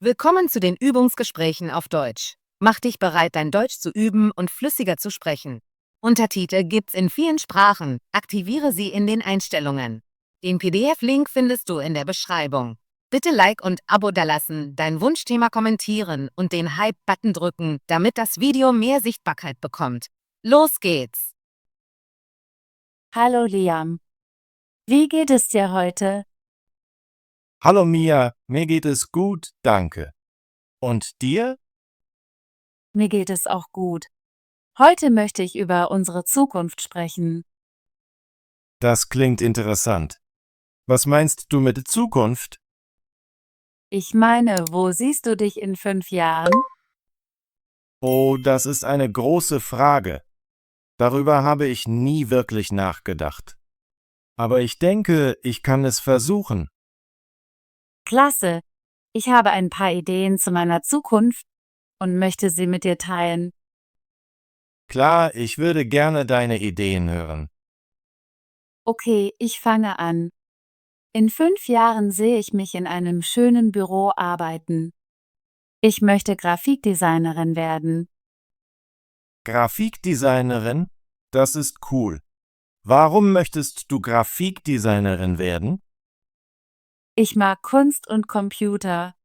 Willkommen zu den Übungsgesprächen auf Deutsch. Mach dich bereit, dein Deutsch zu üben und flüssiger zu sprechen. Untertitel gibt's in vielen Sprachen. Aktiviere sie in den Einstellungen. Den PDF-Link findest du in der Beschreibung. Bitte Like und Abo dalassen, dein Wunschthema kommentieren und den Hype-Button drücken, damit das Video mehr Sichtbarkeit bekommt. Los geht's! Hallo Liam. Wie geht es dir heute? Hallo Mia, mir geht es gut, danke. Und dir? Mir geht es auch gut. Heute möchte ich über unsere Zukunft sprechen. Das klingt interessant. Was meinst du mit Zukunft? Ich meine, wo siehst du dich in 5 Jahren? Oh, das ist eine große Frage. Darüber habe ich nie wirklich nachgedacht. Aber ich denke, ich kann es versuchen. Klasse. Ich habe ein paar Ideen zu meiner Zukunft und möchte sie mit dir teilen. Klar, ich würde gerne deine Ideen hören. Okay, ich fange an. In 5 Jahren sehe ich mich in einem schönen Büro arbeiten. Ich möchte Grafikdesignerin werden. Grafikdesignerin? Das ist cool. Warum möchtest du Grafikdesignerin werden? Ich mag Kunst und Computer.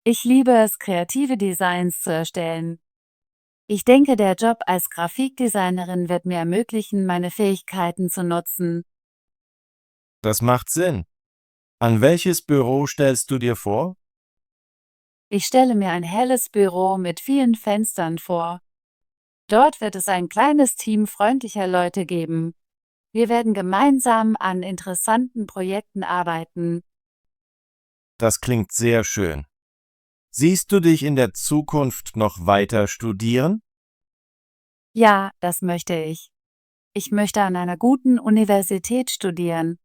Ich liebe es, kreative Designs zu erstellen. Ich denke, der Job als Grafikdesignerin wird mir ermöglichen, meine Fähigkeiten zu nutzen. Das macht Sinn. An welches Büro stellst du dir vor? Ich stelle mir ein helles Büro mit vielen Fenstern vor. Dort wird es ein kleines Team freundlicher Leute geben. Wir werden gemeinsam an interessanten Projekten arbeiten. Das klingt sehr schön. Siehst du dich in der Zukunft noch weiter studieren? Ja, das möchte ich. Ich möchte an einer guten Universität studieren.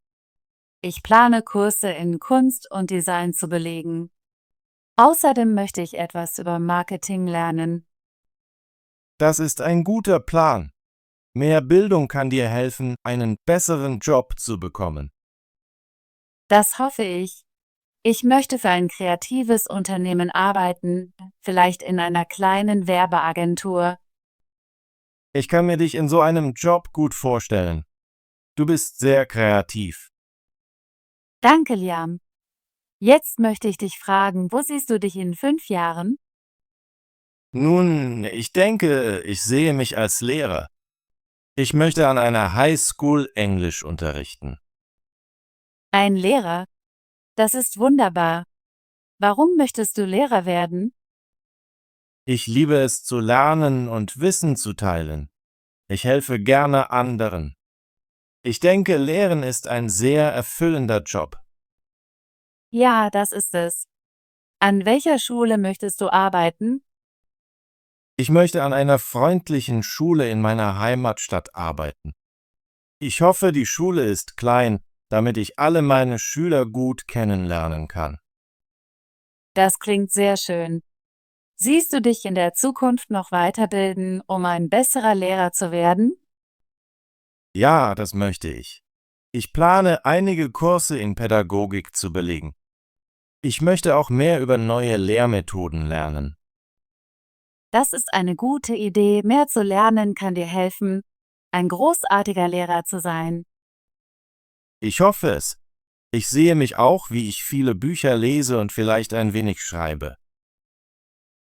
Ich plane Kurse in Kunst und Design zu belegen. Außerdem möchte ich etwas über Marketing lernen. Das ist ein guter Plan. Mehr Bildung kann dir helfen, einen besseren Job zu bekommen. Das hoffe ich. Ich möchte für ein kreatives Unternehmen arbeiten, vielleicht in einer kleinen Werbeagentur. Ich kann mir dich in so einem Job gut vorstellen. Du bist sehr kreativ. Danke, Liam. Jetzt möchte ich dich fragen, wo siehst du dich in 5 Jahren? Nun, ich denke, ich sehe mich als Lehrer. Ich möchte an einer Highschool Englisch unterrichten. Ein Lehrer? Das ist wunderbar. Warum möchtest du Lehrer werden? Ich liebe es zu lernen und Wissen zu teilen. Ich helfe gerne anderen. Ich denke, Lehren ist ein sehr erfüllender Job. Ja, das ist es. An welcher Schule möchtest du arbeiten? Ich möchte an einer freundlichen Schule in meiner Heimatstadt arbeiten. Ich hoffe, die Schule ist klein, damit ich alle meine Schüler gut kennenlernen kann. Das klingt sehr schön. Siehst du dich in der Zukunft noch weiterbilden, um ein besserer Lehrer zu werden? Ja, das möchte ich. Ich plane, einige Kurse in Pädagogik zu belegen. Ich möchte auch mehr über neue Lehrmethoden lernen. Das ist eine gute Idee. Mehr zu lernen kann dir helfen, ein großartiger Lehrer zu sein. Ich hoffe es. Ich sehe mich auch, wie ich viele Bücher lese und vielleicht ein wenig schreibe.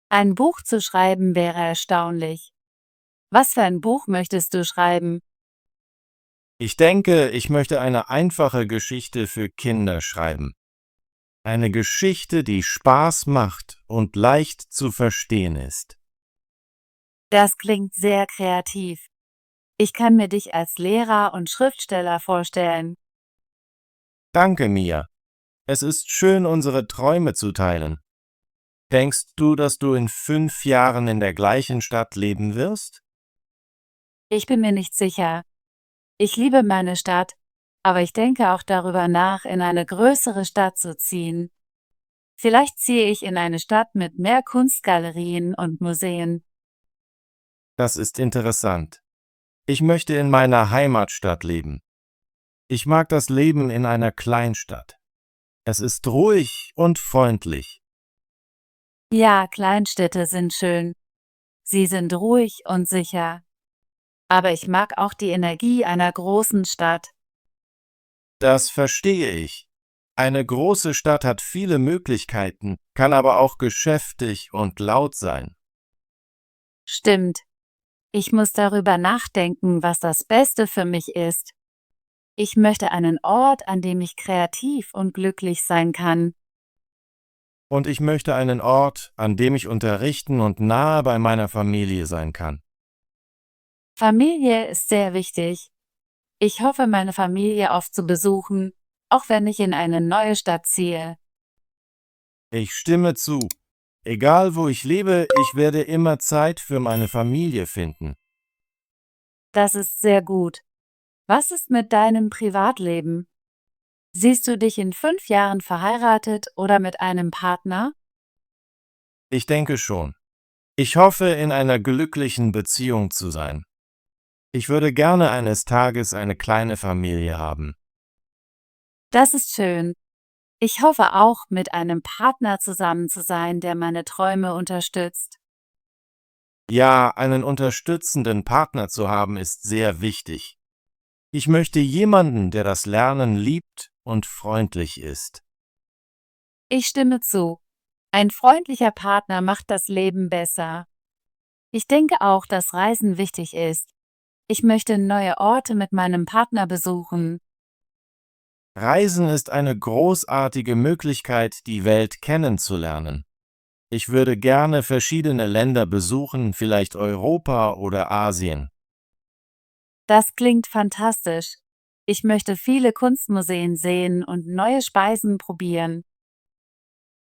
Ein Buch zu schreiben wäre erstaunlich. Was für ein Buch möchtest du schreiben? Ich denke, ich möchte eine einfache Geschichte für Kinder schreiben. Eine Geschichte, die Spaß macht und leicht zu verstehen ist. Das klingt sehr kreativ. Ich kann mir dich als Lehrer und Schriftsteller vorstellen. Danke, Mia. Es ist schön, unsere Träume zu teilen. Denkst du, dass du in 5 Jahren in der gleichen Stadt leben wirst? Ich bin mir nicht sicher. Ich liebe meine Stadt, aber ich denke auch darüber nach, in eine größere Stadt zu ziehen. Vielleicht ziehe ich in eine Stadt mit mehr Kunstgalerien und Museen. Das ist interessant. Ich möchte in meiner Heimatstadt leben. Ich mag das Leben in einer Kleinstadt. Es ist ruhig und freundlich. Ja, Kleinstädte sind schön. Sie sind ruhig und sicher. Aber ich mag auch die Energie einer großen Stadt. Das verstehe ich. Eine große Stadt hat viele Möglichkeiten, kann aber auch geschäftig und laut sein. Stimmt. Ich muss darüber nachdenken, was das Beste für mich ist. Ich möchte einen Ort, an dem ich kreativ und glücklich sein kann. Und ich möchte einen Ort, an dem ich unterrichten und nahe bei meiner Familie sein kann. Familie ist sehr wichtig. Ich hoffe, meine Familie oft zu besuchen, auch wenn ich in eine neue Stadt ziehe. Ich stimme zu. Egal wo ich lebe, ich werde immer Zeit für meine Familie finden. Das ist sehr gut. Was ist mit deinem Privatleben? Siehst du dich in 5 Jahren verheiratet oder mit einem Partner? Ich denke schon. Ich hoffe, in einer glücklichen Beziehung zu sein. Ich würde gerne eines Tages eine kleine Familie haben. Das ist schön. Ich hoffe auch, mit einem Partner zusammen zu sein, der meine Träume unterstützt. Ja, einen unterstützenden Partner zu haben, ist sehr wichtig. Ich möchte jemanden, der das Lernen liebt und freundlich ist. Ich stimme zu. Ein freundlicher Partner macht das Leben besser. Ich denke auch, dass Reisen wichtig ist. Ich möchte neue Orte mit meinem Partner besuchen. Reisen ist eine großartige Möglichkeit, die Welt kennenzulernen. Ich würde gerne verschiedene Länder besuchen, vielleicht Europa oder Asien. Das klingt fantastisch. Ich möchte viele Kunstmuseen sehen und neue Speisen probieren.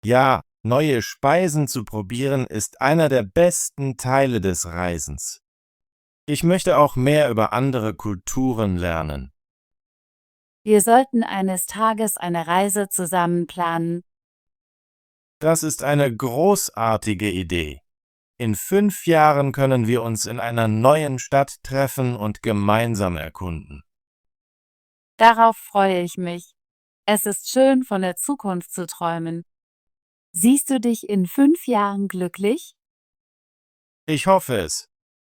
Ja, neue Speisen zu probieren ist einer der besten Teile des Reisens. Ich möchte auch mehr über andere Kulturen lernen. Wir sollten eines Tages eine Reise zusammen planen. Das ist eine großartige Idee. In 5 Jahren können wir uns in einer neuen Stadt treffen und gemeinsam erkunden. Darauf freue ich mich. Es ist schön, von der Zukunft zu träumen. Siehst du dich in 5 Jahren glücklich? Ich hoffe es.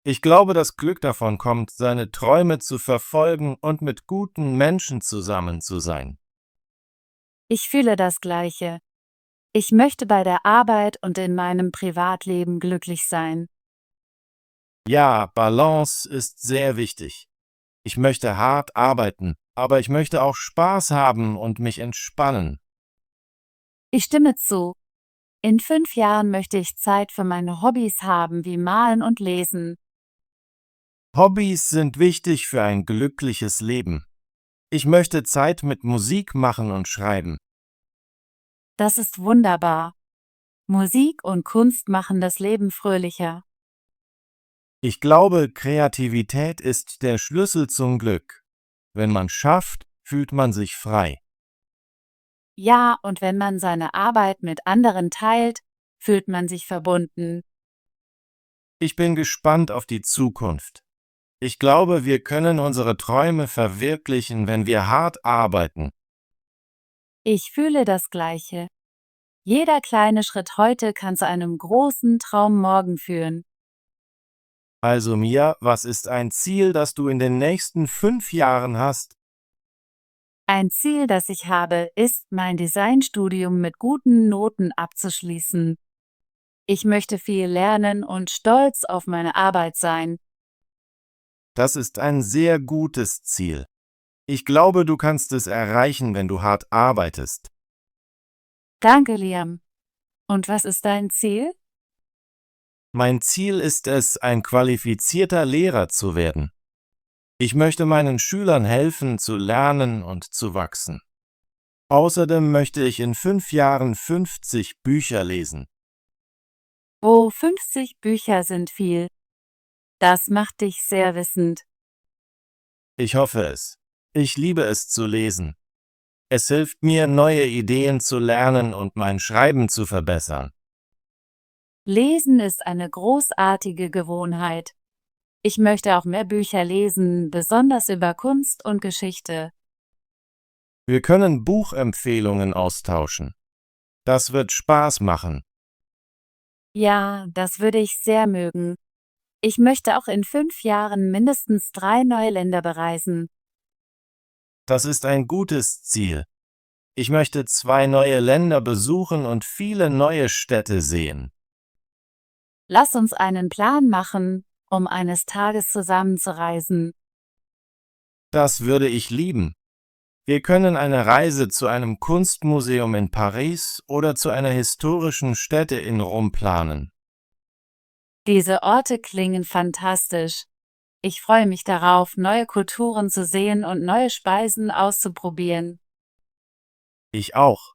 Ich glaube, das Glück davon kommt, seine Träume zu verfolgen und mit guten Menschen zusammen zu sein. Ich fühle das Gleiche. Ich möchte bei der Arbeit und in meinem Privatleben glücklich sein. Ja, Balance ist sehr wichtig. Ich möchte hart arbeiten, aber ich möchte auch Spaß haben und mich entspannen. Ich stimme zu. In 5 Jahren möchte ich Zeit für meine Hobbys haben, wie Malen und Lesen. Hobbys sind wichtig für ein glückliches Leben. Ich möchte Zeit mit Musik machen und schreiben. Das ist wunderbar. Musik und Kunst machen das Leben fröhlicher. Ich glaube, Kreativität ist der Schlüssel zum Glück. Wenn man schafft, fühlt man sich frei. Ja, und wenn man seine Arbeit mit anderen teilt, fühlt man sich verbunden. Ich bin gespannt auf die Zukunft. Ich glaube, wir können unsere Träume verwirklichen, wenn wir hart arbeiten. Ich fühle das Gleiche. Jeder kleine Schritt heute kann zu einem großen Traum morgen führen. Also Mia, was ist ein Ziel, das du in den nächsten 5 Jahren hast? Ein Ziel, das ich habe, ist, mein Designstudium mit guten Noten abzuschließen. Ich möchte viel lernen und stolz auf meine Arbeit sein. Das ist ein sehr gutes Ziel. Ich glaube, du kannst es erreichen, wenn du hart arbeitest. Danke, Liam. Und was ist dein Ziel? Mein Ziel ist es, ein qualifizierter Lehrer zu werden. Ich möchte meinen Schülern helfen, zu lernen und zu wachsen. Außerdem möchte ich in 5 Jahren 50 Bücher lesen. Oh, 50 Bücher sind viel. Das macht dich sehr wissend. Ich hoffe es. Ich liebe es zu lesen. Es hilft mir, neue Ideen zu lernen und mein Schreiben zu verbessern. Lesen ist eine großartige Gewohnheit. Ich möchte auch mehr Bücher lesen, besonders über Kunst und Geschichte. Wir können Buchempfehlungen austauschen. Das wird Spaß machen. Ja, das würde ich sehr mögen. Ich möchte auch in 5 Jahren mindestens 3 neue Länder bereisen. Das ist ein gutes Ziel. Ich möchte 2 neue Länder besuchen und viele neue Städte sehen. Lass uns einen Plan machen, um eines Tages zusammen zu reisen. Das würde ich lieben. Wir können eine Reise zu einem Kunstmuseum in Paris oder zu einer historischen Stätte in Rom planen. Diese Orte klingen fantastisch. Ich freue mich darauf, neue Kulturen zu sehen und neue Speisen auszuprobieren. Ich auch.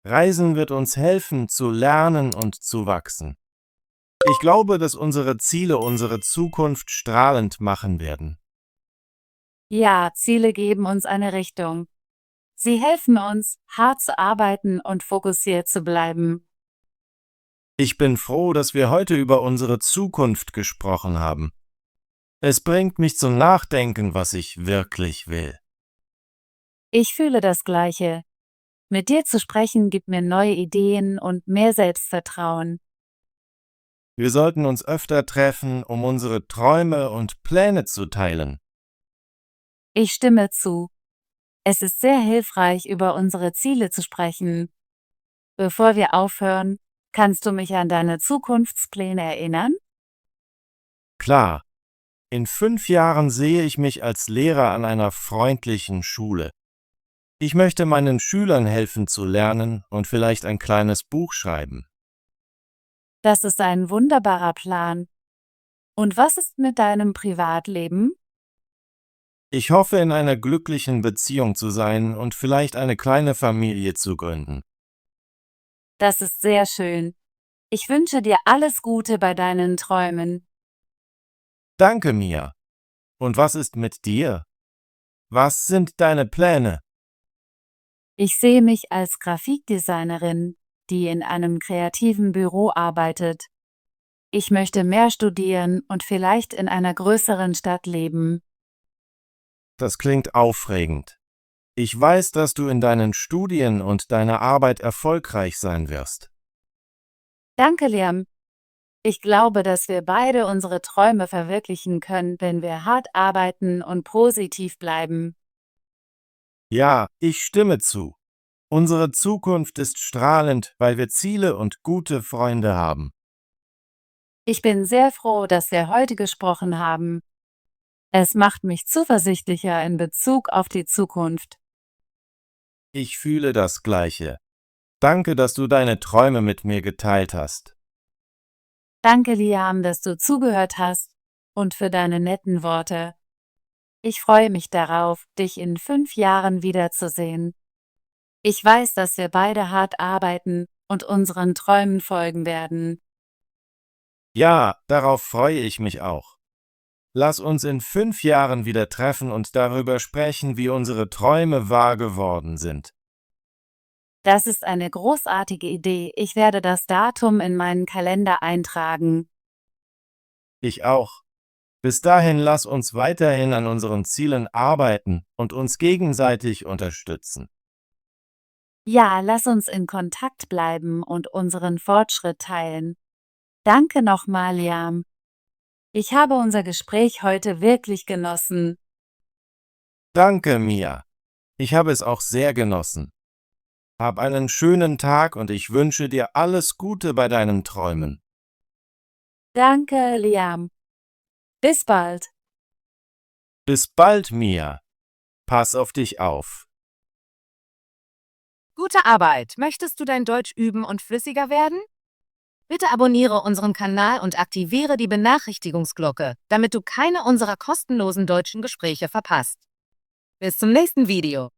Reisen wird uns helfen, zu lernen und zu wachsen. Ich glaube, dass unsere Ziele unsere Zukunft strahlend machen werden. Ja, Ziele geben uns eine Richtung. Sie helfen uns, hart zu arbeiten und fokussiert zu bleiben. Ich bin froh, dass wir heute über unsere Zukunft gesprochen haben. Es bringt mich zum Nachdenken, was ich wirklich will. Ich fühle das Gleiche. Mit dir zu sprechen gibt mir neue Ideen und mehr Selbstvertrauen. Wir sollten uns öfter treffen, um unsere Träume und Pläne zu teilen. Ich stimme zu. Es ist sehr hilfreich, über unsere Ziele zu sprechen. Bevor wir aufhören, kannst du mich an deine Zukunftspläne erinnern? Klar, in 5 Jahren sehe ich mich als Lehrer an einer freundlichen Schule. Ich möchte meinen Schülern helfen zu lernen und vielleicht ein kleines Buch schreiben. Das ist ein wunderbarer Plan. Und was ist mit deinem Privatleben? Ich hoffe, in einer glücklichen Beziehung zu sein und vielleicht eine kleine Familie zu gründen. Das ist sehr schön. Ich wünsche dir alles Gute bei deinen Träumen. Danke, Mia. Und was ist mit dir? Was sind deine Pläne? Ich sehe mich als Grafikdesignerin, die in einem kreativen Büro arbeitet. Ich möchte mehr studieren und vielleicht in einer größeren Stadt leben. Das klingt aufregend. Ich weiß, dass du in deinen Studien und deiner Arbeit erfolgreich sein wirst. Danke, Liam. Ich glaube, dass wir beide unsere Träume verwirklichen können, wenn wir hart arbeiten und positiv bleiben. Ja, ich stimme zu. Unsere Zukunft ist strahlend, weil wir Ziele und gute Freunde haben. Ich bin sehr froh, dass wir heute gesprochen haben. Es macht mich zuversichtlicher in Bezug auf die Zukunft. Ich fühle das Gleiche. Danke, dass du deine Träume mit mir geteilt hast. Danke, Liam, dass du zugehört hast und für deine netten Worte. Ich freue mich darauf, dich in 5 Jahren wiederzusehen. Ich weiß, dass wir beide hart arbeiten und unseren Träumen folgen werden. Ja, darauf freue ich mich auch. Lass uns in 5 Jahren wieder treffen und darüber sprechen, wie unsere Träume wahr geworden sind. Das ist eine großartige Idee. Ich werde das Datum in meinen Kalender eintragen. Ich auch. Bis dahin lass uns weiterhin an unseren Zielen arbeiten und uns gegenseitig unterstützen. Ja, lass uns in Kontakt bleiben und unseren Fortschritt teilen. Danke nochmal, Liam. Ich habe unser Gespräch heute wirklich genossen. Danke, Mia. Ich habe es auch sehr genossen. Hab einen schönen Tag und ich wünsche dir alles Gute bei deinen Träumen. Danke, Liam. Bis bald. Bis bald, Mia. Pass auf dich auf. Gute Arbeit! Möchtest du dein Deutsch üben und flüssiger werden? Bitte abonniere unseren Kanal und aktiviere die Benachrichtigungsglocke, damit du keine unserer kostenlosen deutschen Gespräche verpasst. Bis zum nächsten Video.